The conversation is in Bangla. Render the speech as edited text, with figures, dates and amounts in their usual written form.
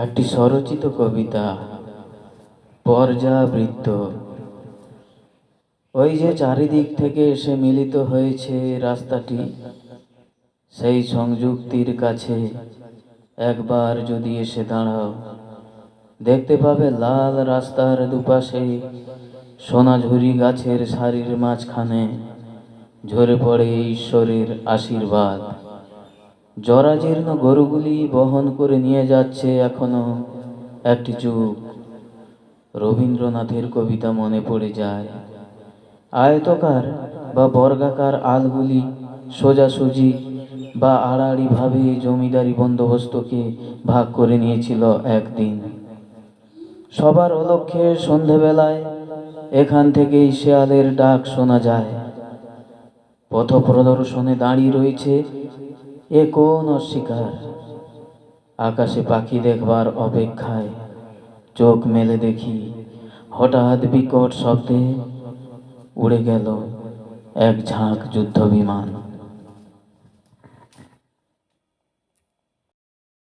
একটি স্বরচিত কবিতা, পর্যাবৃত্ত। ওই যে চারিদিক থেকে এসে মিলিত হয়েছে রাস্তাটি, সেই সংযুক্তির কাছে একবার যদি এসে দাঁড়াও, দেখতে পাবে লাল রাস্তার দুপাশে সোনাঝুরি গাছের সারির মাঝখানে ঝরে পড়ে ঈশ্বরের আশীর্বাদ। জরাজীর্ণ গরুগুলি বহন করে নিয়ে যাচ্ছে এখনো একটি যুগ। রবীন্দ্রনাথের কবিতা মনে পড়ে যায়। আয়তকার বা বর্গাকার আলগুলি সোজাসুজি বা আড়াআড়িভাবে জমিদারি বন্দোবস্তকে ভাগ করে নিয়েছিল একদিন। সবার অলক্ষ্যে সন্ধেবেলায় এখান থেকেই শেয়ালের ডাক শোনা যায়। পথপ্রদর্শনে দাঁড়িয়ে রয়েছে এ কোন অস্বীকার। আকাশে পাখি দেখবার অপেক্ষায় চোখ মেলে দেখি, হঠাৎ বিকট শব্দে উড়ে গেল এক ঝাঁক যুদ্ধ বিমান।